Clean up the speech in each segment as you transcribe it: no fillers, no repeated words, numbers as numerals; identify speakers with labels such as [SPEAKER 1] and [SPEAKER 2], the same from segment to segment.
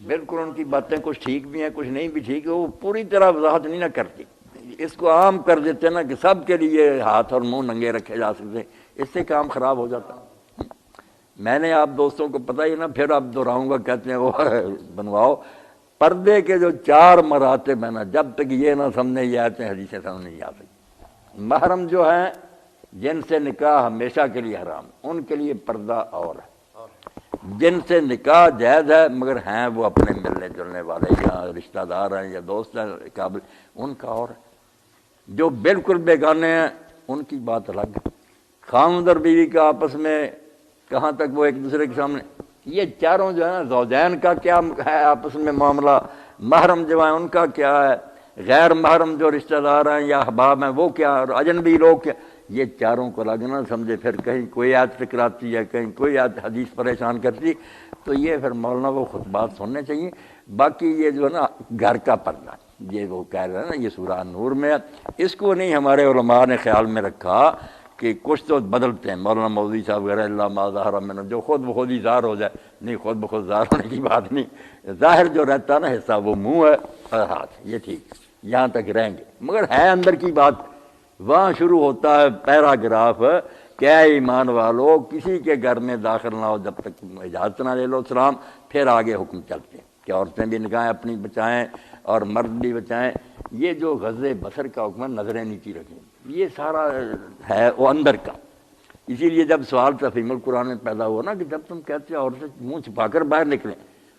[SPEAKER 1] بالکل ان کی باتیں کچھ ٹھیک بھی ہیں کچھ نہیں بھی ٹھیک ہے، وہ پوری طرح وضاحت نہیں نہ کرتی، اس کو عام کر دیتے نا کہ سب کے لیے ہاتھ اور منہ ننگے رکھے جا سکتے، اس سے کام خراب ہو جاتا۔ میں نے آپ دوستوں کو پتہ ہی نا، پھر اب دہراؤں گا، کہتے ہیں وہ بنواؤ پردے کے جو 4 مراتب ہیں نا، جب تک یہ نہ سمجھے یہ آیتیں حدیثیں سمجھ نہیں آ سکتی۔ محرم جو ہیں جن سے نکاح ہمیشہ کے لیے حرام، ان کے لیے پردہ اور ہے، جن سے نکاح جائز ہے مگر ہیں وہ اپنے ملنے جلنے والے یا رشتہ دار ہیں یا دوست ہیں قابل، ان کا اور ہے۔ جو بالکل بیگانے ہیں ان کی بات الگ ہے۔ خاوند اور بیوی کا آپس میں کہاں تک وہ ایک دوسرے کے سامنے، یہ چاروں جو ہے نا، زوجین کا کیا ہے آپس میں معاملہ، محرم جو ہیں ان کا کیا ہے، غیر محرم جو رشتہ دار ہیں یا احباب ہیں وہ کیا، اور اجنبی لوگ کیا، یہ چاروں کو الگ نہ سمجھے، پھر کہیں کوئی آیت ٹکراتی ہے کہیں کوئی آیت حدیث پریشان کرتی، تو یہ پھر مولانا وہ خطبات سننے چاہیے۔ باقی یہ جو ہے نا گھر کا پردہ، یہ وہ کہہ رہے ہیں نا، یہ سورہ نور میں ہے، اس کو نہیں ہمارے علماء نے خیال میں رکھا کہ کچھ تو بدلتے ہیں، مولانا مودودی صاحب وغیرہ، اللہ ما ظاہر منہ، جو خود بخود ہی ظاہر ہو جائے، نہیں، خود بخود ظاہر ہونے کی بات نہیں، ظاہر جو رہتا ہے نا حصہ وہ منہ ہے اور ہاتھ، یہ ٹھیک یہاں تک رہیں گے، مگر ہے اندر کی بات، وہاں شروع ہوتا ہے پیراگراف کہ اے ایمان والو کسی کے گھر میں داخل نہ ہو جب تک اجازت نہ لے لو سلام، پھر آگے حکم چلتے ہیں کہ عورتیں بھی نگاہیں اپنی بچائیں اور مرد بھی بچائیں۔ یہ جو غض بصر کا حکم ہے، نظریں نیچی رکھیں، یہ سارا ہے وہ اندر کا۔ اسی لیے جب سوال تفہیم القرآن میں پیدا ہوا نا کہ جب تم کہتے ہو عورتیں منہ چھپا کر باہر نکلیں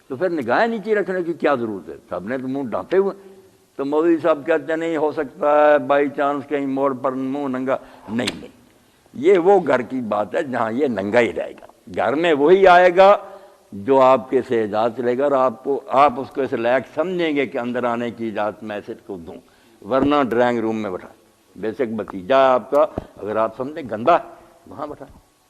[SPEAKER 1] تو پھر نگاہیں نیچی رکھنے کی کیا ضرورت ہے، سب نے تو منہ ڈھانپے ہوئے، تو مولوی صاحب کہتے ہیں نہیں ہو سکتا ہے بائی چانس کہیں موڑ پر منہ ننگا، نہیں، یہ وہ گھر کی بات ہے جہاں یہ ننگا ہی رہے گا، گھر میں وہی آئے گا جو آپ کے سے اجازت لے گا، اور آپ اس کو اس لائق سمجھیں گے کہ اندر آنے کی اجازت میں اسے کو دوں، ورنہ ڈرائنگ روم میں بٹھا، بیسک بتیجا آپ کا اگر آپ سمجھیں گندا وہاں بٹھا،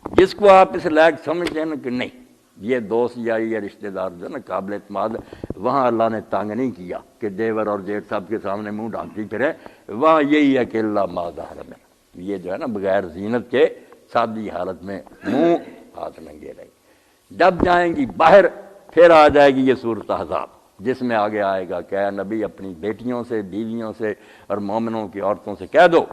[SPEAKER 1] جس کو آپ اس لائق سمجھتے ہیں نا کہ نہیں یہ دوست یا یہ رشتہ دار جو ہے نا قابل اعتماد، وہاں اللہ نے تانگ نہیں کیا کہ دیور اور جیٹھ صاحب کے سامنے منہ ڈھانپتی پھرے، وہاں یہی ہے کہ اللہ ما ظہر منہ، یہ جو ہے نا بغیر زینت کے سادی حالت میں منہ ہاتھ ننگے رہے گی۔ جب جائیں گی باہر پھر آ جائے گی یہ صورت احزاب، جس میں آگے آئے گا کہ اے نبی اپنی بیٹیوں سے، بیویوں سے اور مومنوں کی عورتوں سے کہہ دو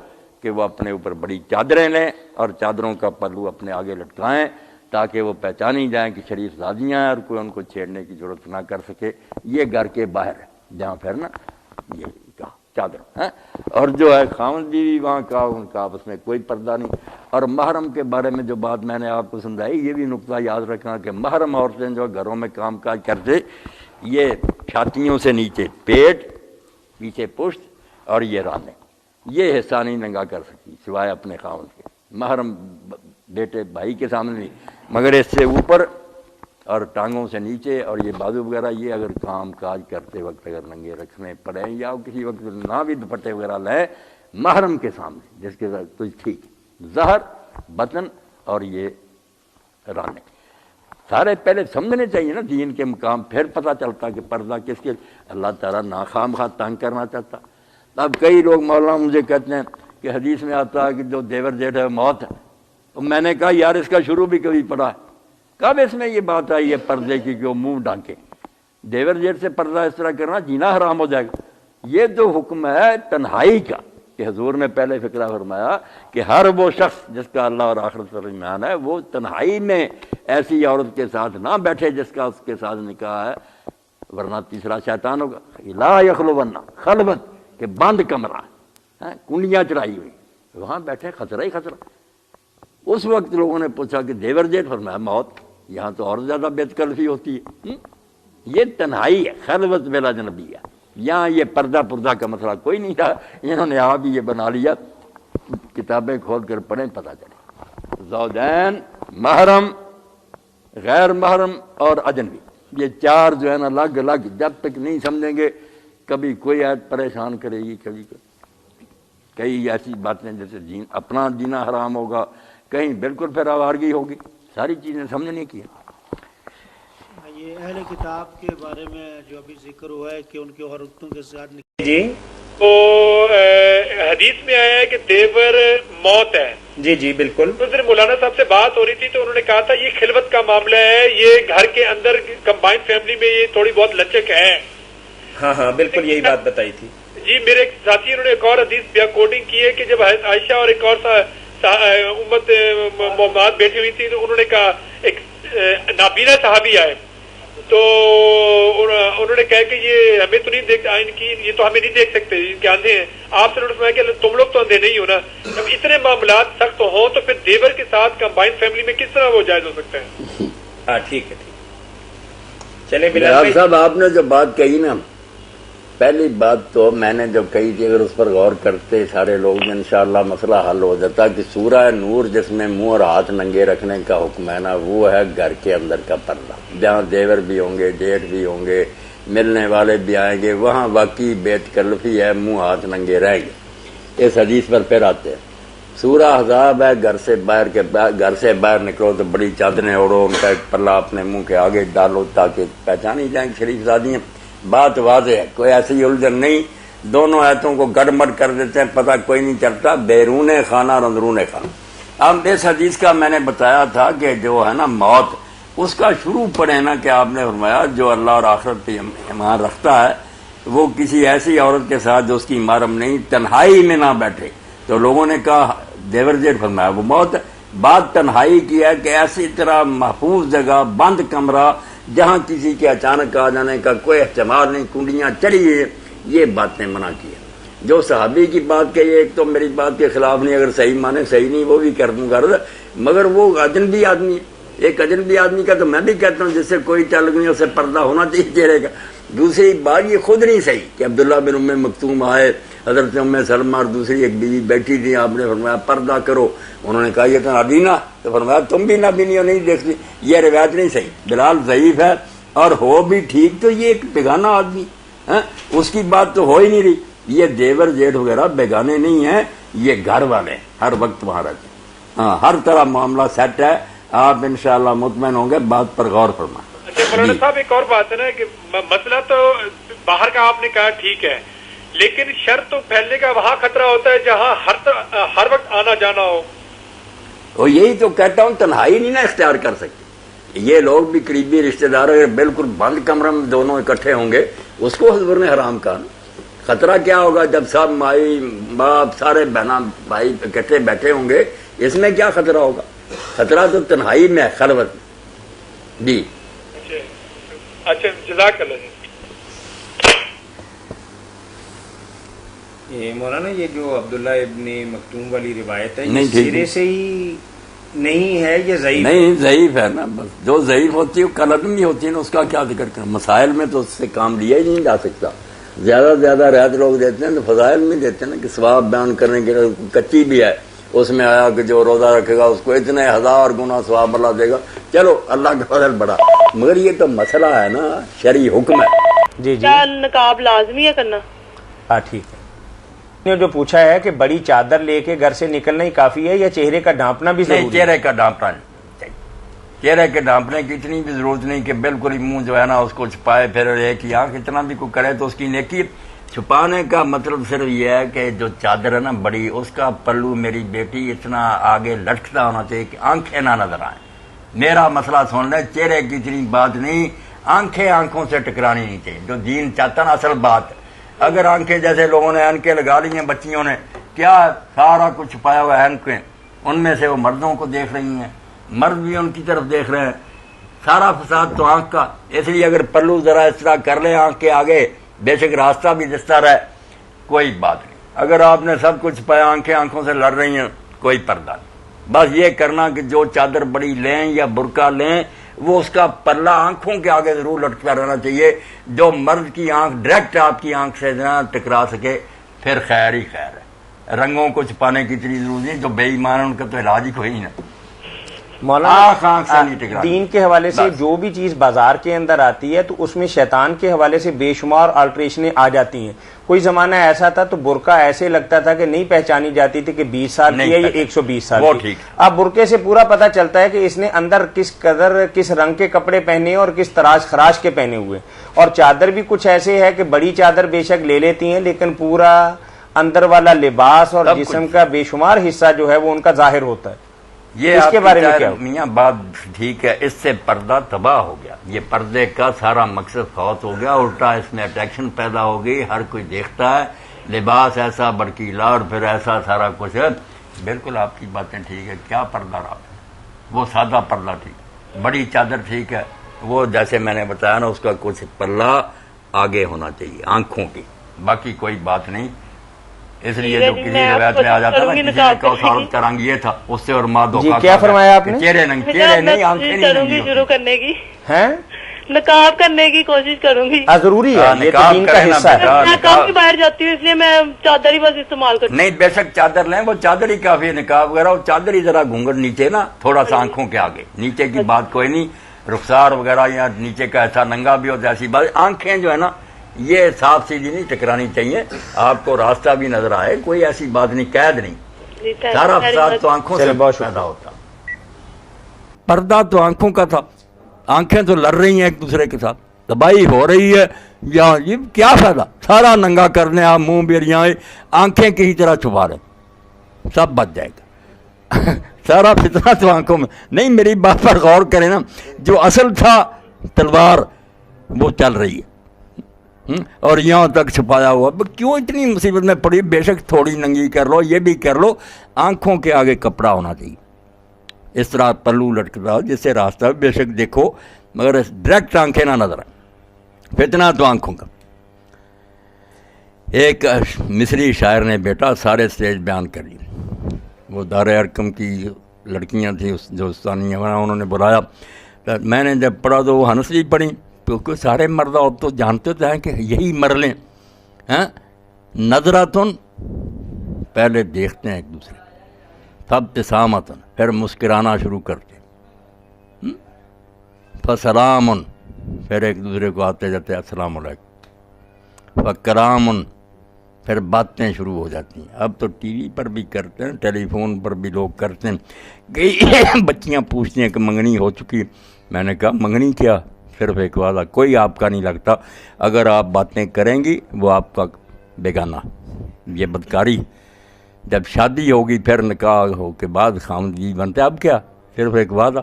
[SPEAKER 1] کہ وہ اپنے اوپر بڑی چادریں لیں اور چادروں کا پلو اپنے آگے لٹکائیں تاکہ وہ پہچانی جائیں کہ شریف زادیاں ہیں اور کوئی ان کو چھیڑنے کی ضرورت نہ کر سکے۔ یہ گھر کے باہر ہے جہاں پھر نا یہ کہا چادر ہے، اور جو ہے خاوند بیوی وہاں کا ان کا آپس میں کوئی پردہ نہیں۔ اور محرم کے بارے میں جو بات میں نے آپ کو سمجھائی، یہ بھی نقطہ یاد رکھنا کہ محرم عورتیں جو گھروں میں کام کاج کرتے، یہ چھاتیوں سے نیچے پیٹ، پیچھے پشت اور یہ رانے، یہ حصہ نہیں ننگا کر سکتی سوائے اپنے خاوند کے، محرم بیٹے بھائی کے سامنے نہیں، مگر اس سے اوپر اور ٹانگوں سے نیچے اور یہ بازو وغیرہ، یہ اگر کام کاج کرتے وقت اگر ننگے رکھنے پڑیں یا کسی وقت نہ بھی دوپٹے وغیرہ لیں محرم کے سامنے، جس کے ساتھ تو ٹھیک، ظہر، بطن اور یہ رانے سارے پہلے سمجھنے چاہیے نا دین کے مقام، پھر پتہ چلتا کہ پردہ کس کے، اللہ تعالیٰ ناخواہ خواہ تنگ کرنا چاہتا۔ اب کئی لوگ مولانا مجھے کہتے ہیں کہ حدیث میں آتا ہے کہ جو دیور جیٹھ ہے موت ہے، تو میں نے کہا یار اس کا شروع بھی کبھی پڑھا ہے، کب اس میں یہ بات آئی ہے پردے کی کہ وہ منہ ڈھانکے، دیور جیٹھ سے پردہ اس طرح کرنا جینا حرام ہو جائے گا۔ یہ جو حکم ہے تنہائی کا، کہ حضور نے پہلے فقرہ فرمایا کہ ہر وہ شخص جس کا اللہ اور آخرت پر ایمان ہے وہ تنہائی میں ایسی عورت کے ساتھ نہ بیٹھے جس کا اس کے ساتھ نکاح ہے، ورنہ تیسرا شیطان ہوگا۔ لا یخلون خلوت، کہ بند کمرہ، کنڈیاں چڑھائی ہوئی، وہاں بیٹھے، خطرہ ہی خطرہ۔ اس وقت لوگوں نے پوچھا کہ دیور جیٹھ، فرمایا موت، یہاں تو اور زیادہ بے تکلفی ہوتی ہے۔ یہ تنہائی ہے، خلوت بلا جنبی ہے، یہاں یہ پردہ پردہ کا مسئلہ کوئی نہیں تھا، انہوں نے آپ ہی یہ بنا لیا، کتابیں کھول کر پڑھیں پتہ چلے۔ زوجین، محرم، غیر محرم اور اجنبی، یہ چار جو ہے نا الگ الگ، جب تک نہیں سمجھیں گے کبھی کوئی آیت پریشان کرے گی، کبھی کئی ایسی باتیں جیسے اپنا جینا حرام ہوگا، کہیں بالکل پھر آوارگی ہوگی، ساری چیزیں سمجھنے کی ہیں۔
[SPEAKER 2] یہ اہل کتاب کے بارے میں جو ابھی ذکر ہوا ہے کہ ان کی عورتوں کے ساتھ جی تو حدیث میں آیا ہے کہ دیور موت ہے،
[SPEAKER 3] جی جی بالکل.
[SPEAKER 4] اس دن مولانا صاحب سے بات ہو رہی تھی تو انہوں نے کہا تھا یہ خلوت کا معاملہ ہے, یہ گھر کے اندر کمبائنڈ فیملی میں یہ تھوڑی بہت لچک ہے.
[SPEAKER 3] ہاں ہاں بالکل یہی بات بتائی تھی.
[SPEAKER 4] جی میرے ایک ساتھی انہوں نے ایک اور حدیث کوٹنگ کی ہے کہ جب عائشہ اور ایک اور امت محمد بیٹھی ہوئی تھی تو انہوں نے کہا ایک نابینا صحابی آئے تو انہوں نے کہا کہ یہ ہمیں تو نہیں دیکھ یہ تو ہمیں نہیں دیکھ سکتے ان کے آندھے ہیں. آپ سے انہوں نے کہ تم لوگ تو اندھے نہیں ہو نا. جب اتنے معاملات سخت ہوں تو پھر دیور کے ساتھ کمبائنڈ فیملی میں کس طرح وہ جائز ہو سکتا ہے؟
[SPEAKER 3] ہاں ٹھیک ہے چلے بلال
[SPEAKER 1] صاحب آپ نے جو بات کہی نا, پہلی بات تو میں نے جو کہی تھی اگر اس پر غور کرتے سارے لوگ انشاءاللہ مسئلہ حل ہو جاتا کہ سورہ نور جس میں منہ اور ہاتھ ننگے رکھنے کا حکم ہے نا وہ ہے گھر کے اندر کا پردہ. جہاں دیور بھی ہوں گے, جیٹھ بھی ہوں گے, ملنے والے بھی آئیں گے, وہاں واقعی بے تکلفی ہے, منہ ہاتھ ننگے رہیں گے. اس حدیث پر پھر آتے ہیں سورہ احزاب ہے گھر سے باہر نکلو تو بڑی چادریں اوڑھو, ان کا ایک پلہ اپنے منہ کے آگے ڈالو تاکہ پہچانی جائیں شریف زادیاں. بات واضح ہے, کوئی ایسی الجھن نہیں. دونوں آیتوں کو گڑمڑ کر دیتے ہیں, پتہ کوئی نہیں چلتا بیرون خانہ اور اندرون خانہ. اب اس حدیث کا میں نے بتایا تھا کہ جو ہے نا موت اس کا شروع پڑے نا کہ آپ نے فرمایا جو اللہ اور آخرت پہ ایمان رکھتا ہے وہ کسی ایسی عورت کے ساتھ جو اس کی محرم نہیں تنہائی میں نہ بیٹھے. تو لوگوں نے کہا دیور جیٹ فرمایا وہ موت. بات تنہائی کی ہے کہ ایسی طرح محفوظ جگہ, بند کمرہ جہاں کسی کے اچانک آ جانے کا کوئی احتمال نہیں, کنڈیاں چڑھی ہے, یہ باتیں منع کی ہیں. جو صحابی کی بات کہی ایک تو میری بات کے خلاف نہیں, اگر صحیح مانے صحیح نہیں وہ بھی کر دوں گا, مگر وہ اجنبی آدمی ہے. ایک اجنبی آدمی کا تو میں بھی کہتا ہوں جس سے کوئی تعلق نہیں اسے پردہ ہونا چاہیے چہرے کا. دوسری بات یہ خود نہیں صحیح کہ عبداللہ بن ام مکتوم آئے, حضرت ام سلمہ اور دوسری ایک بیوی بیٹھی تھی, آپ نے فرمایا پردہ کرو. انہوں نے کہا یہ تو نابینا, تو فرمایا تم بھی نابینی ہو نہیں دیکھتی. یہ روایت نہیں صحیح. بلال ضعیف ہے اور ہو بھی ٹھیک تو یہ ایک بیگانہ آدمی ہے, اس کی بات تو ہو ہی نہیں رہی. یہ دیور جیٹھ وغیرہ بیگانے نہیں ہیں, یہ گھر والے ہر وقت وہاں رہتے ہیں. ہاں ہر طرح معاملہ سیٹ ہے, آپ انشاءاللہ مطمئن ہوں گے. بات پر غور فرمائیں.
[SPEAKER 4] اچھا مولانا صاحب ایک اور بات ہے نا کہ مسئلہ تو باہر کا آپ نے کہا ٹھیک ہے, لیکن شر تو پھیلنے کا وہاں خطرہ ہوتا ہے جہاں ہر وقت آنا جانا ہو.
[SPEAKER 1] اور یہی تو کہتا ہوں تنہائی نہیں نا اختیار کر سکتے. یہ لوگ بھی قریبی رشتہ دار اگر بالکل بند کمرے میں دونوں اکٹھے ہوں گے اس کو حضور نے حرام کہا. خطرہ کیا ہوگا جب سب مائی باپ سارے بہنا بھائی اکٹھے بیٹھے ہوں گے, اس میں کیا خطرہ ہوگا؟ خطرہ تو تنہائی میں ہے, خلوت. جی
[SPEAKER 4] اچھا جزاک اللہ.
[SPEAKER 3] مولانا یہ جو عبداللہ ابن مکتوم والی روایت ہے یہ سرے سے ہی نہیں ہے, یہ ضعیف
[SPEAKER 1] نہیں ضعیف ہے نا. بس جو ضعیف ہوتی ہے وہ کل عدم ہی ہوتی ہے نا, اس کا کیا ذکر کریں. مسائل میں تو اس سے کام لیا ہی نہیں جا سکتا. زیادہ سے زیادہ رعایت لوگ دیتے ہیں تو فضائل میں دیتے ہیں نا کہ ثواب بیان کرنے کے لیے کچی بھی ہے. اس میں آیا کہ جو روزہ رکھے گا اس کو اتنے 1000 گنا ثواب اللہ دے گا. چلو اللہ کا فضل بڑا, مگر یہ تو مسئلہ ہے نا, شرعی حکم ہے.
[SPEAKER 3] جی جی
[SPEAKER 5] نقاب لازمی ہے کرنا.
[SPEAKER 3] ہاں ٹھیک ہے. نے جو پوچھا ہے کہ بڑی چادر لے کے گھر سے نکلنا ہی کافی ہے یا چہرے کا ڈھانپنا بھی ضروری ہے؟
[SPEAKER 1] چہرے کا ڈھانپنا نہیں, چہرے کے ڈھانپنے کی اتنی بھی ضرورت نہیں کہ بالکل ہی منہ جو ہے نا اس کو چھپائے, پھر ایک ہی آنکھ اتنا بھی کوئی کرے تو اس کی نیکی. چھپانے کا مطلب صرف یہ ہے کہ جو چادر ہے نا بڑی, اس کا پلو میری بیٹی اتنا آگے لٹکتا ہونا چاہیے کہ آنکھیں نہ نظر آئیں. میرا مسئلہ سن لیں, چہرے کی اتنی بات نہیں, آنکھیں آنکھوں سے ٹکرانی نہیں چاہیے. جو دین چاہتا نا اصل بات, اگر آنکھیں جیسے لوگوں نے اینکیں لگا لی ہیں بچیوں نے, کیا سارا کچھ چھپایا ہوا ہے اینکیں, ان میں سے وہ مردوں کو دیکھ رہی ہیں, مرد بھی ان کی طرف دیکھ رہے ہیں. سارا فساد تو آنکھ کا. اس لیے اگر پلو ذرا اس طرح کر لیں آنکھ کے آگے, بے شک راستہ بھی دستا رہے, کوئی بات نہیں. اگر آپ نے سب کچھ چھپایا, آنکھیں آنکھوں سے لڑ رہی ہیں, کوئی پردہ نہیں. بس یہ کرنا کہ جو چادر بڑی لیں یا برقع لیں وہ اس کا پلہ آنکھوں کے آگے ضرور لٹکتا رہنا چاہیے. جو مرد کی آنکھ ڈائریکٹ آپ کی آنکھ سے نہ ٹکرا سکے پھر خیر ہی خیر ہے. رنگوں کو چھپانے کی اتنی ضرورت نہیں, جو بے ایمان ان کا تو علاج ہی کوئی نہیں.
[SPEAKER 3] مولانا دین کے حوالے سے جو بھی چیز بازار کے اندر آتی ہے تو اس میں شیطان کے حوالے سے بے شمار آلٹریشنیں آ جاتی ہیں. کوئی زمانہ ایسا تھا تو برقع ایسے لگتا تھا کہ نہیں پہچانی جاتی تھی کہ 20 سال کی ہے یا 120 سال کی. اب برقعے سے پورا پتا چلتا ہے کہ اس نے اندر کس رنگ کے کپڑے پہنے اور کس تراش خراش کے پہنے ہوئے. اور چادر بھی کچھ ایسے ہے کہ بڑی چادر بے شک لے لیتی ہیں لیکن پورا اندر والا لباس اور جسم کا بے شمار حصہ جو ہے وہ ان کا ظاہر ہوتا ہے.
[SPEAKER 1] یہ
[SPEAKER 3] اس کے بارے میں کیا
[SPEAKER 1] میاں بات ٹھیک ہے، اس سے پردہ تباہ ہو گیا، یہ پردے کا سارا مقصد فوت ہو گیا، الٹا اس میں اٹریکشن پیدا ہو گئی، ہر کوئی دیکھتا ہے لباس ایسا بڑکیلا اور پھر ایسا سارا کچھ ہے. بالکل آپ کی باتیں ٹھیک ہے. کیا پردہ رہا وہ سادہ پردہ ٹھیک، بڑی چادر ٹھیک ہے، وہ جیسے میں نے بتایا نا اس کا کچھ پلہ آگے ہونا چاہیے آنکھوں کی، باقی کوئی بات نہیں. اس لیے جو کسی روایت میں آ جاتا نا کسی نے کہا عورت کا رنگ یہ تھا، اس سے اور ماں دھوکہ
[SPEAKER 3] کیا فرمایا آپ نے؟
[SPEAKER 1] چہرے نہیں آنکھیں نہیں
[SPEAKER 5] کروں گی شروع کرنے کی،
[SPEAKER 3] ہیں
[SPEAKER 5] نقاب کرنے کی کوشش کروں گی.
[SPEAKER 3] ضروری ہے، یہ تو دین کا حصہ ہے.
[SPEAKER 5] میں کافی باہر جاتی ہوں اس لیے میں چادر ہی بس استعمال کرتی ہوں.
[SPEAKER 1] نہیں بے شک چادر لیں، وہ چادر ہی کافی ہے. نقاب وغیرہ وہ چادر ہی ذرا گھونگھٹ نیچے نا تھوڑا سا آنکھوں کے آگے، نیچے کی بات کوئی نہیں. رخسار وغیرہ یا نیچے کا ایسا ننگا بھی ہوتا ہے ایسی بات. آنکھیں جو ہے نا یہ صاف سیدھی نہیں ٹکرانی چاہیے، آپ کو راستہ بھی نظر آئے، کوئی ایسی بات نہیں، قید نہیں. سارا فساد تو آنکھوں سے پیدا ہوتا. پردہ تو آنکھوں کا تھا، آنکھیں تو لڑ رہی ہیں ایک دوسرے کے ساتھ، تباہی ہو رہی ہے. یا یہ کیا فائدہ، سارا ننگا کرنے آپ منہ بیریاں آنکھیں کسی طرح چھپا رہے، سب بچ جائے گا. سارا فتنہ تو آنکھوں میں نہیں. میری بات پر غور کریں نا، جو اصل تھا تلوار وہ چل رہی ہے اور یہاں تک چھپایا ہوا. کیوں اتنی مصیبت میں پڑی؟ بے شک تھوڑی ننگی کر لو، یہ بھی کر لو، آنکھوں کے آگے کپڑا ہونا چاہیے، اس طرح پلو لٹکتا ہو جس سے راستہ بے شک دیکھو مگر ڈائریکٹ آنکھیں نہ نظر آئیں. فتنہ تو آنکھوں کا. ایک مصری شاعر نے بیٹا سارے اسٹیج بیان کر لی. وہ دار ارقم کی لڑکیاں تھیں جو استانیہ انہوں نے بلایا. میں نے جب پڑھا تو وہ ہنس لی پڑھی، کیونکہ سارے مرد اب تو جانتے تو ہیں کہ یہی مرلیں ہیں. نظراتن پہلے دیکھتے ہیں ایک دوسرے، فابتسامتن پھر مسکرانا شروع کرتے، فسلامن پھر ایک دوسرے کو آتے جاتے السلام علیکم، فکرامن پھر باتیں شروع ہو جاتی ہیں. اب تو ٹی وی پر بھی کرتے ہیں، ٹیلی فون پر بھی لوگ کرتے ہیں. کئی بچیاں پوچھتی ہیں کہ منگنی ہو چکی. میں نے کہا منگنی کیا، صرف ایک وعدہ، کوئی آپ کا نہیں لگتا. اگر آپ باتیں کریں گی وہ آپ کا بیگانہ، یہ بدکاری. جب شادی ہوگی پھر نکاح ہو کے بعد خامدگی بنتے. اب کیا، صرف ایک وعدہ.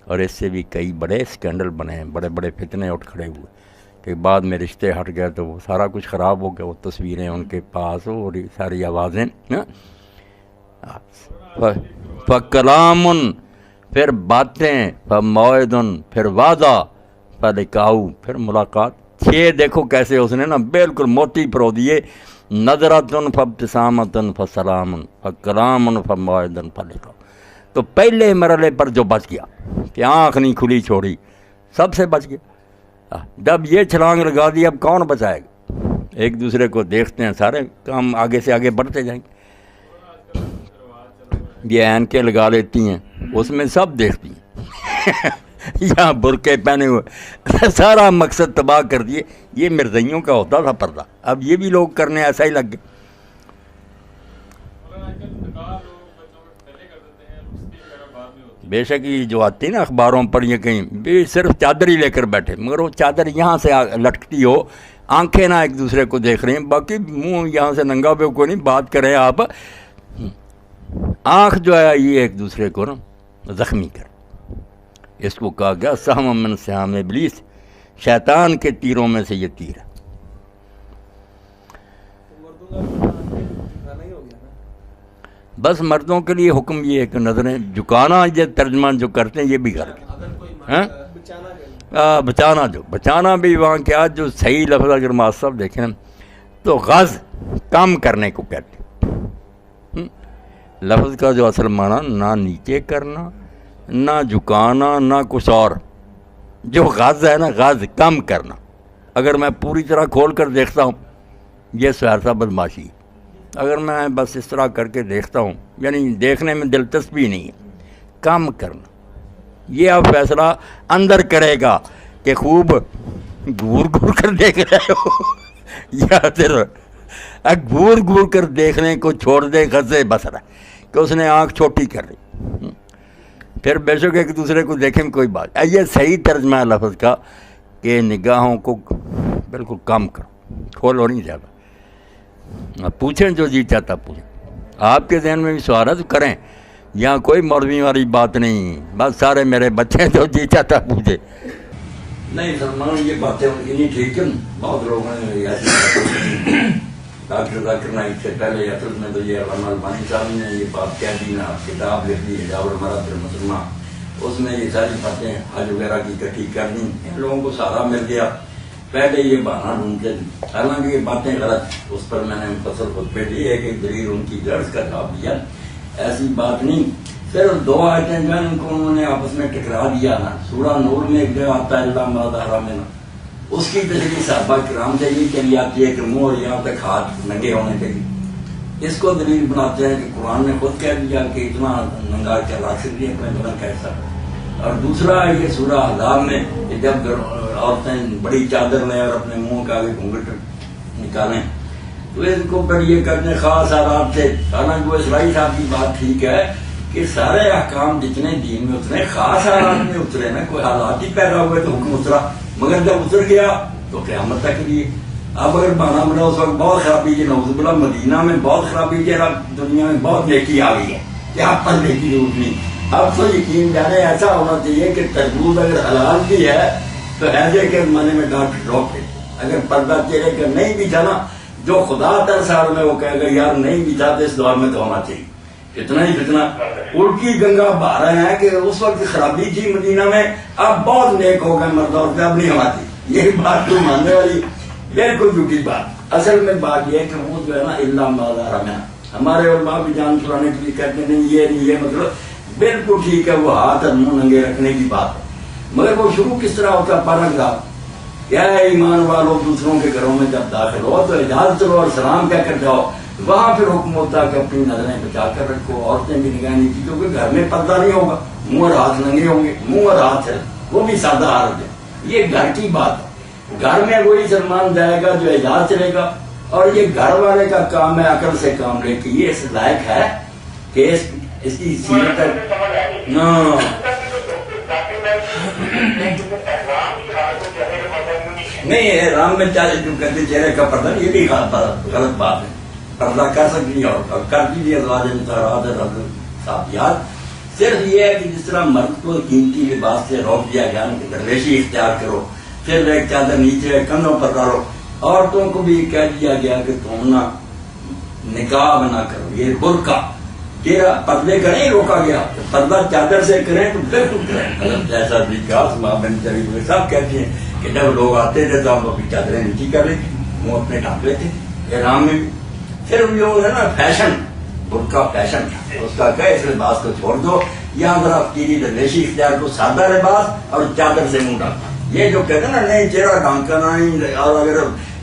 [SPEAKER 1] اور اس سے بھی کئی بڑے اسکینڈل بنے ہیں، بڑے بڑے فتنے اٹھ کھڑے ہوئے کہ بعد میں رشتے ہٹ گئے تو وہ سارا کچھ خراب ہو گیا. وہ تصویریں ان کے پاس اور ساری آوازیں. فکلامن پھر باتیں، فموعدن پھر وعدہ، فلقاؤ پھر ملاقات. چھ دیکھو کیسے اس نے نا بالکل موتی پرو دیے. نظرتن فابتسامتن فسلامن فکلامن فموعدن فلقاؤ. تو پہلے مرحلے پر جو بچ گیا کہ آنکھ نہیں کھلی چھوڑی، سب سے بچ گیا. جب یہ چھلانگ لگا دی اب کون بچائے گا؟ ایک دوسرے کو دیکھتے ہیں، سارے کام آگے سے آگے بڑھتے جائیں گے. یہ اینکیں لگا لیتی ہیں، اس میں سب دیکھتی ہیں. یہاں برقعے پہنے ہوئے، سارا مقصد تباہ کر دیے. یہ مرزائیوں کا ہوتا تھا پردہ، اب یہ بھی لوگ کرنے ایسا ہی لگ گئے. بے شک یہ جو آتی نا اخباروں پر یہ کہیں بھی صرف چادر ہی لے کر بیٹھے، مگر وہ چادر یہاں سے لٹکتی ہو، آنکھیں نہ ایک دوسرے کو دیکھ رہی ہیں، باقی منہ یہاں سے ننگا پہ کوئی نہیں. بات کریں آپ، آنکھ جو ہے یہ ایک دوسرے کو نا زخمی کر. اس کو کہا گیا سہم من سہام ابلیس، شیطان کے تیروں میں سے یہ تیر ہے. بس مردوں کے لیے حکم یہ ہے کہ نظریں جھکانا، یہ ترجمہ جو کرتے ہیں یہ بھی کر کے بچانا بھی وہاں کیا. جو صحیح لفظ اگر معصب دیکھیں تو غز کم کرنے کو کہتے ہیں. لفظ کا جو اصل معنی نہ نیچے کرنا، نہ جھکانا، نہ کچھ اور. جو غز ہے نا، غز کم کرنا. اگر میں پوری طرح کھول کر دیکھتا ہوں یہ سہرسہ بدماشی. اگر میں بس اس طرح کر کے دیکھتا ہوں یعنی دیکھنے میں دلچسپی نہیں ہے، کم کرنا. یہ اب فیصلہ اندر کرے گا کہ خوب گور گور کر دیکھ رہے ہو یا صرف گور گور کر دیکھنے کو چھوڑ دے. غزے بسرا کہ اس نے آنکھ چھوٹی کر لی. پھر بے شک ایک دوسرے کو دیکھیں کوئی بات. یہ صحیح ترجمہ ہے لفظ کا کہ نگاہوں کو بالکل کم کرو، کھولو نہیں زیادہ. پوچھیں جو جی چاہتا پوچھیں. آپ کے ذہن میں بھی سوال ہے تو کریں. یہاں کوئی مولوی والی بات نہیں, بس سارے میرے بچے جو جی چاہتا پوچھے. نہیں سلمان یہ باتیں نہیں ٹھیک ہے. بہت لوگوں نے ایسی ڈاکٹر ذاکر نائک سے پہلے اصل میں تو یہ علامہ البانی صاحب نے یہ بات کہہ دی نا, کتاب لکھ دی حجاب المرأۃ المسلمہ, اس میں یہ ساری باتیں حج وغیرہ کی اکٹھی کر دیں. ان لوگوں کو سہارا مل گیا, پہلے یہ بہانہ ڈھونڈتے تھے. حالانکہ یہ باتیں غلط, اس پر میں نے مفصل خطبے دی, ایک ایک دلیل ان کی درس کا جواب دیا. ایسی بات نہیں, صرف 2 آیتیں جو ہیں ان کو انہوں نے آپس میں ٹکرا دیا نا. سورہ نور میں ایک جگہ آتا ہے اللہ ما ظہر منہ, اس کی تشریح صحابہ کرام سے یہ چلی آتی ہے کہ منہ اور یہاں تک ہاتھ ننگے ہونے چاہیے. اس کو دلیل بناتے ہیں کہ قرآن نے خود کہہ دیا کہ اتنا ننگا کیا رکھ سکتی ہے اپنے بدن کا حصہ. اور دوسرا یہ سورہ احزاب میں کہ جب عورتیں بڑی چادر لیں اور اپنے منہ کا آگے گھونگھٹ نکالیں تو اس کو پھر یہ کرنے خاص حالات سے. حالانکہ وہ اسرائیل صاحب کی بات ٹھیک ہے کہ سارے احکام جتنے دین میں اترے خاص حالات میں اترے نا, کوئی حالات ہی پیدا ہوئے تو حکم اترا, مگر جب اتر گیا تو قیامت تک لیے. اب اگر بہانا بنا اس وقت بہت خرابی ہے, نعوذ باللہ مدینہ میں بہت خرابی ہے, دنیا میں بہت نیکی آ گئی ہے, یہاں پر نیکی ضرورت نہیں. اب تو یقین جانے ایسا ہونا چاہیے کہ تربوز اگر حلال بھی ہے تو ایسے کے زمانے میں ڈاکٹر ڈاکٹر اگر پردہ چہرے کا نہیں بھی تھا نا, جو خدا 10 سال میں وہ کہے گا یار نہیں بھی تھا تو اس دور میں تو ہونا چاہیے. اتنا ہی فتنہ الٹی گنگا بہا رہے ہیں کہ اس وقت خرابی تھی مدینہ میں, اب بہت نیک ہو گئے مرد عورتیں, اب نہیں ہوتی. یہ بات تو ماننے والی بالکل جھوٹی بات. اصل میں بات یہ ہے کہ وہ جو ہے نا اللہ ما ظہر منہ, ہمارے علماء بھی جان چھڑانے کے لیے کہتے ہیں نہیں یہ مطلب بالکل ٹھیک ہے, وہ ہاتھ اور منہ ننگے رکھنے کی بات ہے, مگر وہ شروع کس طرح ہوتا ہے پیراگراف کیا ہے ایمان والوں دوسروں کے گھروں میں جب داخل ہو تو اجازت لو اور سلام کہہ کر جاؤ. وہاں پھر حکم ہوتا ہے کہ اپنی نظریں بچا کر رکھو, عورتیں بھی نگاہ نہیں کی, کیونکہ گھر میں پردہ نہیں ہوگا, منہ اور ہاتھ ننگے ہوں گے, منہ اور ہاتھ ہے وہ بھی سادہ حالت ہے. یہ گھر کی بات ہے, گھر میں وہی سلمان جائے گا جو اجازت چلے گا, اور یہ گھر والے کا کام ہے عقل سے کام لے کے. یہ اس لائق ہے کہ اس کی سیرت نہیں رام میں چاہے جو کہتے چہرے کا پردہ, یہ بھی غلط بات ہے. پردہ کر سکتی ہے اور کر دیجیے صاحب. صرف یہ ہے کہ جس طرح مرد کو قیمتی لباس سے روک دیا گیا کہ درویشی اختیار کرو, پھر ایک چادر نیچے کندھوں پر ڈالو. عورتوں کو بھی کہہ دیا گیا کہ تم نہ نقاب نہ کرو, یہ برقع تیرا پردے کا نہیں روکا گیا, پردہ چادر سے کریں تو بالکل کریں. جیسا بھی سب کہتے ہیں کہ جب لوگ آتے تھے تو ہم اپنی چادریں نیچی کر لیتے, وہ اپنے ڈھانپ لیتے احرام میں بھی. پھر جو ہے نا فیشن, برقع فیشن, اس کا کہ اس لباس کو چھوڑ دو, یہاں ذرا تیری درویشی اختیار کو, سادہ لباس اور چادر سے منہ ڈھانپا. یہ جو کہتے ہیں نا نہیں چہرہ ڈھانکنا نہیں, اور اگر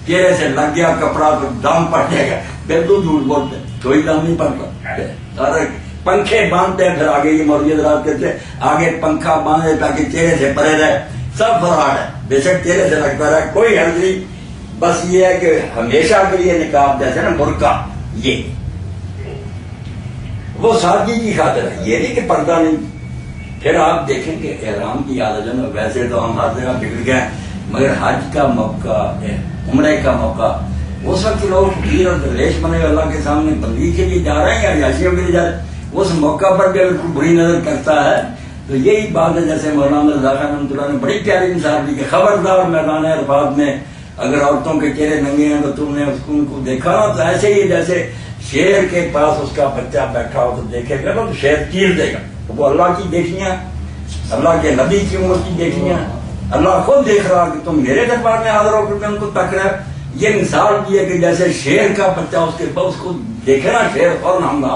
[SPEAKER 1] چہرے سے لگ گیا کپڑا تو دام پڑ جائے گا, بالکل جھوٹ بولتے, کوئی دام نہیں پڑتا. اور پنکھے باندھتے ہیں, پھر آگے یہ مولوی حضرات کہتے ہیں آگے پنکھا باندھے تاکہ چہرے سے پرے رہے. سب فراڈ ہے, بے شک چہرے سے لگتا رہے, کوئی حرج نہیں. بس یہ ہے کہ ہمیشہ کے لیے نقاب جیسے نا برقع, یہ وہ سادگی کی خاطر ہے, یہ نہیں کہ پردہ نہیں. پھر آپ دیکھیں کہ احرام کی عادت ہے, ویسے تو ہم ہر جگہ بگڑ گئے, مگر حج کا موقع, عمرے کا موقع, اس وقت لوگ فقیر اور درویش بنے اللہ کے سامنے بندگی کے لیے جا رہے ہیں یا عیاشیوں کے لیے جا رہے ہیں. اس موقع پر بھی اگر کوئی بری نظر کرتا ہے تو یہی بات ہے جیسے مولانا رضا خان رحمۃ اللہ نے بڑی پیاری مثال دی کہ خبردار میدان عرفات میں اگر عورتوں کے چہرے ننگے ہیں تو تم نے اس کو دیکھا نا تو ایسے ہی جیسے شیر کے پاس اس کا بچہ بیٹھا ہو تو دیکھے گا نا تو شیر چیر دے گا. تو وہ اللہ کی دیکھیاں, اللہ کے نبی کی عمر کی دیکھیاں, اللہ خود دیکھ رہا کہ تم میرے دربار میں حاضر ہو کر ان کو تک رہے. یہ مثال دی ہے کہ جیسے شیر کا بچہ اس کے پاس کو دیکھے نا شیر فوراً ہم نہ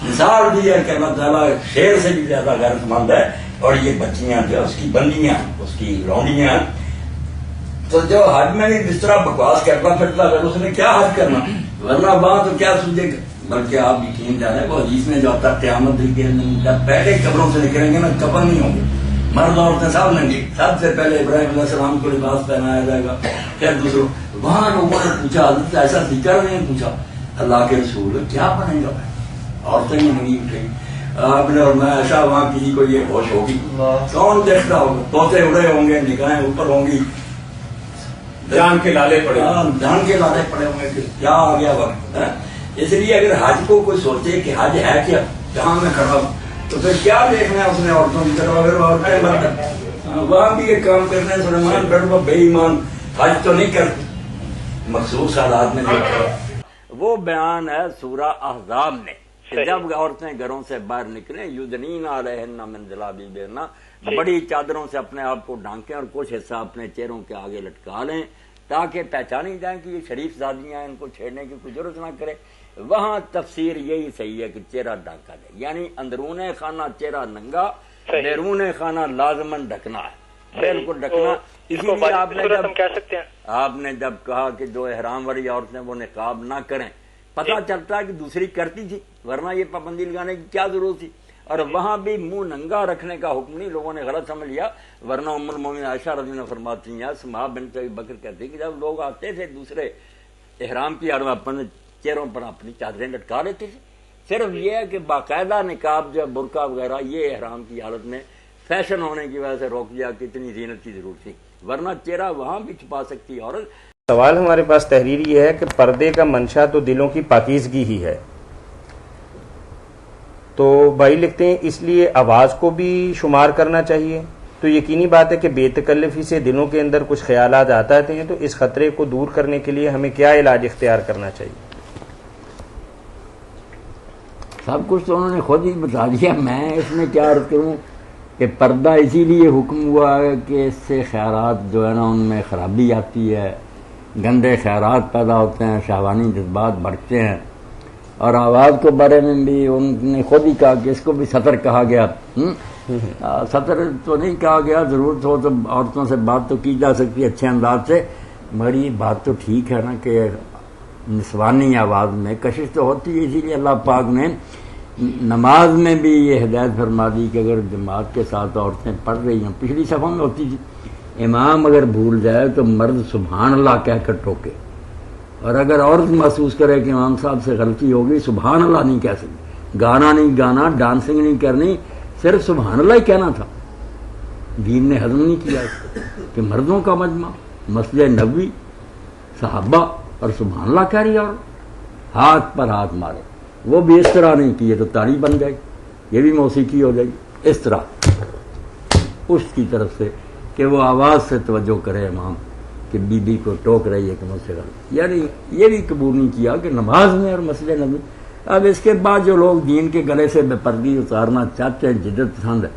[SPEAKER 1] مثال دی ہے کہ اللہ تعالیٰ شیر سے بھی زیادہ غیرت مند ہے. اور یہ بچیاں جو اس کی بندیاں, اس کی لونڈیاں, تو جو حج میں بھی جس طرح بکواس کرتا پھرتا ہے اس نے کیا حج کرنا, ورنہ وہاں تو کیا سوچے گا. بلکہ آپ یقین جانے وہ حدیث میں جو آتا ہے قیامت جب پہلے قبروں سے نکلیں گے نا کفن نہیں ہوں گے, مرد عورتیں سب ننگے. سب سے پہلے ابراہیم علیہ السلام کو لباس پہنایا جائے گا, پھر دوسروں. وہاں لوگوں نے پوچھا, حضرت ایسا ذکر نہیں پوچھا, اللہ کے رسول کیا بنے گا, عورتیں ہی ننگی اٹھیں آپ نے, اور میں ایسا وہاں کسی کو یہ ہوش ہوگی, کون دیکھتا ہوگا, طوطے اڑے ہوں گے, نگاہیں اوپر ہوں گی,
[SPEAKER 3] جان کے لالے پڑے
[SPEAKER 1] جان کے لالے پڑے ہوئے کہ کیا آ گیا وقت. اس لیے اگر حج کو کوئی سوچے کہ حج ہے کیا جہاں میں کھڑا ہوں تو پھر کیا دیکھنا ہے اس نے عورتوں کی طرف. اگر عورتیں بند وہاں بھی ایک کام کرنا ہے سلیمان ڈر وہ بے ایمان حج تو نہیں کرتی مخصوص حالات میں نہیں. وہ بیان ہے سورہ احزاب میں کہ جب عورتیں گھروں سے باہر نکلیں یدنین علیہن من جلابیبہن بڑی چادروں سے اپنے آپ کو ڈھانکیں اور کچھ حصہ اپنے چہروں کے آگے لٹکا لیں تاکہ پہچانی جائیں کہ یہ شریف زادیاں ہیں ان کو چھیڑنے کی کوئی ضرورت نہ کرے. وہاں تفسیر یہی صحیح ہے کہ چہرہ ڈھانکا جائے یعنی اندرون خانہ چہرہ ننگا بیرون خانہ لازمن ڈھکنا ہے بالکل ڈھکنا. اسی لیے آپ نے جب کہا کہ جو احرام والی عورتیں وہ نقاب نہ کریں پتہ چلتا ہے کہ دوسری کرتی تھی ورنہ یہ پابندی لگانے کی کیا ضرورت تھی. اور وہاں بھی منہ ننگا رکھنے کا حکم نہیں لوگوں نے غلط سمجھ لیا ورنہ ام المومنین عائشہ رضی اللہ عنہا فرماتی ہیں اسماء بنت ابی بکر کہتی کہ جب لوگ آتے تھے دوسرے احرام کی عرض اپنے چہروں پر اپنی چادریں لٹکا لیتے تھے. صرف یہ ہے کہ باقاعدہ نقاب جو برقع وغیرہ یہ احرام کی حالت میں فیشن ہونے کی وجہ سے روک دیا کہ اتنی زینت کی ضرورت تھی ورنہ چہرہ وہاں بھی چھپا سکتی عورت.
[SPEAKER 3] سوال ہمارے پاس تحریر یہ ہے کہ پردے کا منشا تو دلوں کی پاکیزگی ہی ہے تو بھائی لکھتے ہیں اس لیے آواز کو بھی شمار کرنا چاہیے. تو یقینی بات ہے کہ بے تکلفی سے دلوں کے اندر کچھ خیالات آتے ہیں تو اس خطرے کو دور کرنے کے لیے ہمیں کیا علاج اختیار کرنا چاہیے؟
[SPEAKER 1] سب کچھ تو انہوں نے خود ہی بتا دیا. میں اس میں کیا عرض کروں کہ پردہ اسی لیے حکم ہوا ہے کہ اس سے خیالات جو ہے نا ان میں خرابی آتی ہے گندے خیالات پیدا ہوتے ہیں شہوانی جذبات بڑھتے ہیں. اور آواز کے بارے میں بھی ان نے خود ہی کہا کہ اس کو بھی سطر کہا گیا. سطر تو نہیں کہا گیا ضرورت ہو تو عورتوں سے بات تو کی جا سکتی ہے اچھے انداز سے مگر یہ بات تو ٹھیک ہے نا کہ نسوانی آواز میں کشش تو ہوتی ہے. اسی لیے اللہ پاک نے نماز میں بھی یہ ہدایت فرما دی کہ اگر جماعت کے ساتھ عورتیں پڑھ رہی ہیں پچھلی صفوں میں ہوتی تھی امام اگر بھول جائے تو مرد سبحان اللہ کہہ کر ٹوکے اور اگر عورت محسوس کرے کہ امام صاحب سے غلطی ہوگی سبحان اللہ نہیں کہہ سکتی. گانا نہیں گانا ڈانسنگ نہیں کرنی صرف سبحان اللہ ہی کہنا تھا. دین نے ہضم نہیں کیا اس کو کہ مردوں کا مجمع مسجد نبوی صحابہ اور سبحان اللہ کہہ رہی اور ہاتھ پر ہاتھ مارے. وہ بھی اس طرح نہیں کیے تو تاڑی بن جائے یہ بھی موسیقی ہو جائے گی. اس طرح اس کی طرف سے کہ وہ آواز سے توجہ کرے امام کہ بی بی کو ٹوک رہی ہے کہ مجھ سے غلط یعنی یہ بھی قبول نہیں کیا کہ نماز میں اور مسجد نبوی. اب اس کے بعد جو لوگ دین کے گلے سے بے پردگی اتارنا چاہتے ہیں جدت پسند ہے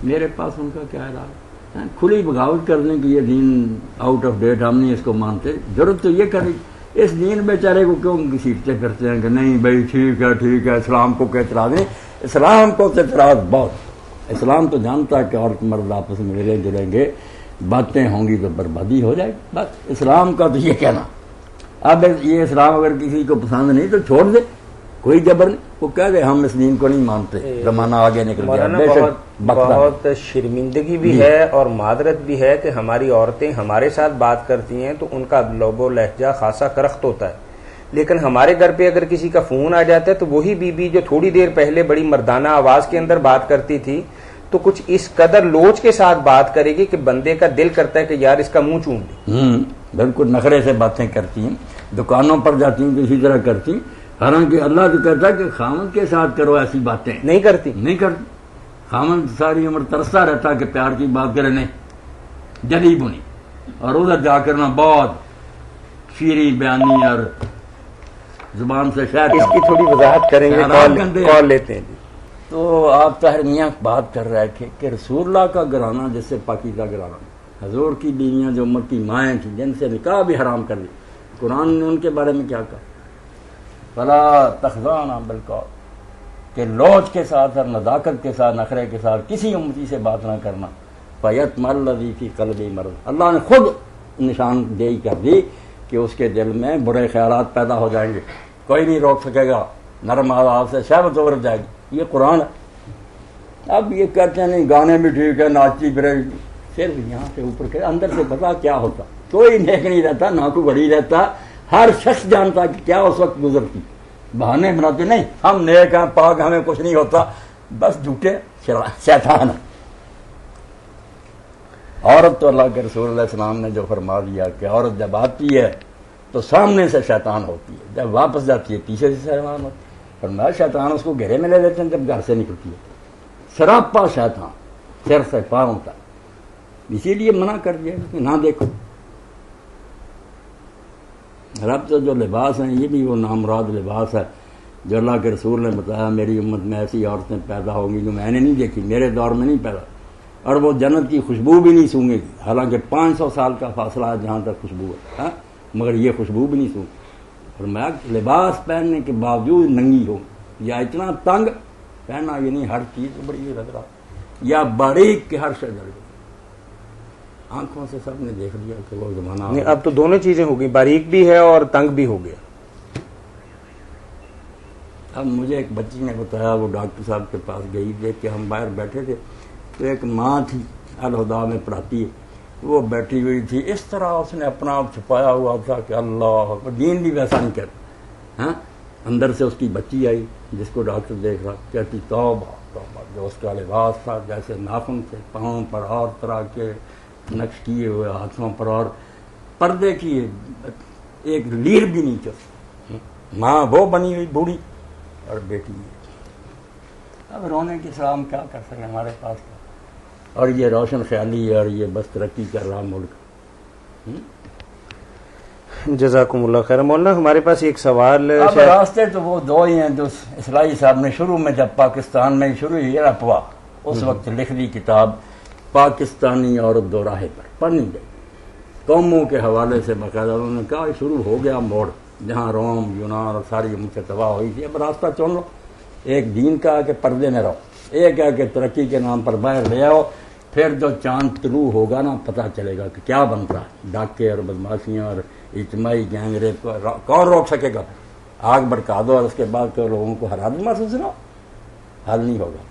[SPEAKER 1] میرے پاس ان کا کیا علاج ہے. کھلی بغاوت کرنے کی یہ دین آؤٹ آف ڈیٹ ہم نہیں اس کو مانتے. ضرورت تو یہ کرے اس دین بیچارے کو کیوں گھسیٹتے پھرتے ہیں کہ نہیں بھائی ٹھیک ہے اسلام کو کیا اعتراض نہیں. اسلام کو تو اعتراض بہت. اسلام تو جانتا ہے کہ عورت مرد آپس میں ملیں جلیں گے باتیں ہوں گی تو بربادی ہو جائے گی. بس اسلام کا تو یہ کہنا. اب یہ اسلام اگر کسی کو پسند نہیں تو چھوڑ دے کوئی جبر نہیں. وہ کہہ دے ہم اس دین کو نہیں مانتے زمانہ آگے نکل گیا.
[SPEAKER 3] بہت شرمندگی بھی ہے اور معذرت بھی ہے کہ ہماری عورتیں ہمارے ساتھ بات کرتی ہیں تو ان کا لب و لہجہ خاصا کرخت ہوتا ہے لیکن ہمارے گھر پہ اگر کسی کا فون آ جاتا ہے تو وہی بی بی جو تھوڑی دیر پہلے بڑی مردانہ آواز کے اندر بات کرتی تھی تو کچھ اس قدر لوچ کے ساتھ بات کرے گی کہ بندے کا دل کرتا ہے کہ یار اس کا منہ چوم دے.
[SPEAKER 1] بالکل نخرے سے باتیں کرتی ہیں دکانوں پر جاتی ہیں تو اسی طرح کرتی. حالانکہ اللہ تو کہتا ہے کہ خامد کے ساتھ کرو ایسی باتیں
[SPEAKER 3] نہیں کرتی.
[SPEAKER 1] خامد ساری عمر ترستا رہتا کہ پیار کی بات کرے نہیں جلی بنی اور ادھر جا کرنا بہت شیریں بیانی اور زبان سے شاید
[SPEAKER 3] اس کی تھوڑی وضاحت کریں گے. کال لیتے ہیں.
[SPEAKER 1] تو آپ طاہر میاں بات کر رہے تھے کہ رسول اللہ کا گھرانہ جس سے پاکیزہ گھرانہ حضور کی بیویاں جو امت کی مائیں تھیں جن سے نکاح بھی حرام کر دی قرآن نے ان کے بارے میں کیا کہا فلا تخضعن بالقول کہ لوچ کے ساتھ اور نزاکت کے ساتھ نخرے کے ساتھ کسی امتی سے بات نہ کرنا. فیطمع الذی فی قلبہ مرض اللہ نے خود نشاندہی کر دی کہ اس کے دل میں برے خیالات پیدا ہو جائیں گے. کوئی نہیں روک سکے گا. نرم آواز سے شہوت ابھر جائے گی. یہ قرآن ہے. اب یہ کہتے ہیں نہیں گانے بھی ٹھیک ہے ناچتی پھرے صرف یہاں سے اوپر کے اندر سے پتا کیا ہوتا. کوئی نیک نہیں رہتا نہ کوئی بڑی رہتا. ہر شخص جانتا کہ کیا اس وقت گزرتی. بہانے بناتے نہیں ہم نیک ہیں پاک ہمیں کچھ نہیں ہوتا بس جھوٹے شیطان. عورت تو اللہ کے رسول علیہ السلام نے جو فرما دیا کہ عورت جب آتی ہے تو سامنے سے شیطان ہوتی ہے، جب واپس جاتی ہے پیچھے سے شیطان ہوتی ہے۔ فرمایا شیطان اس کو گھیرے میں لے لیتے ہیں جب گھر سے نکلتی ہے، سراپا شیطان سر سے پاؤں تک، اسی لیے منع کر دیا کہ نہ دیکھو۔ رب تو جو لباس ہیں یہ بھی وہ نامراد لباس ہے جو اللہ کے رسول نے بتایا میری امت میں ایسی عورتیں پیدا ہوں گی جو میں نے نہیں دیکھی، میرے دور میں نہیں پیدا، اور وہ جنت کی خوشبو بھی نہیں سونگے گی، حالانکہ 500 سال کا فاصلہ ہے جہاں تک خوشبو ہے، مگر یہ خوشبو بھی نہیں سونگی۔ اور میں لباس پہننے کے باوجود ننگی ہوں یا اتنا تنگ پہنا، یہ نہیں ہر چیز بڑی لگ رہا، یا باریک کے ہر شے جل گئی، آنکھوں سے سب نے دیکھ لیا کہ وہ زمانہ
[SPEAKER 3] نہیں، اب تو دونوں چیزیں ہو گئی، باریک بھی ہے اور تنگ بھی ہو گیا۔
[SPEAKER 1] اب مجھے ایک بچی نے بتایا، وہ ڈاکٹر صاحب کے پاس گئی، دیکھ کے ہم باہر بیٹھے تھے تو ایک ماں تھی الہدا میں پڑھاتی ہے، وہ بیٹھی ہوئی تھی، اس طرح اس نے اپنا آپ چھپایا ہوا تھا کہ اللہ، دین بھی ویسا نہیں کرتا۔ ہاں، اندر سے اس کی بچی آئی جس کو ڈاکٹر دیکھ رہا، کہتی توبہ توبہ، جو اس کا لباس تھا جیسے ناخن سے پاؤں پر اور طرح کے نقش کیے ہوئے، ہاتھوں پر اور پردے کی ایک لیر بھی نہیں چل، ماں وہ بنی ہوئی بوڑھی اور بیٹی ہے۔ اب رونے کے سوا ہم کیا کر سکیں، ہمارے پاس کیا، اور یہ روشن خیالی ہے اور یہ بس ترقی کر رہا ملک۔
[SPEAKER 3] جزاکم اللہ خیر۔ مولانا ہمارے پاس ایک سوال،
[SPEAKER 1] اب راستے تو وہ دو ہی ہیں جو اصلاحی صاحب نے شروع میں جب پاکستان میں شروع ہوئی افواہ، اس وقت لکھ دی کتاب پاکستانی عورت دو راہے پر، پڑھنی گئی قوموں کے حوالے سے باقاعدہ، انہوں نے کہا شروع ہو گیا موڑ، جہاں روم یونان اور ساری امت تباہ ہوئی تھی، اب راستہ چن لو، ایک دین کا ہے کہ پردے میں رہو، ایک ہے کہ ترقی کے نام پر باہر لے آؤ، پھر جو چاند طلوع ہوگا نا پتہ چلے گا کہ کیا بنتا ہے، ڈاکے اور بدماشیاں اور اجتماعی گینگ ریپ کو کون روک سکے گا؟ آگ بھڑکا دو اور اس کے بعد کہ لوگوں کو حرارت محسوس نہ ہو، حل نہیں ہوگا۔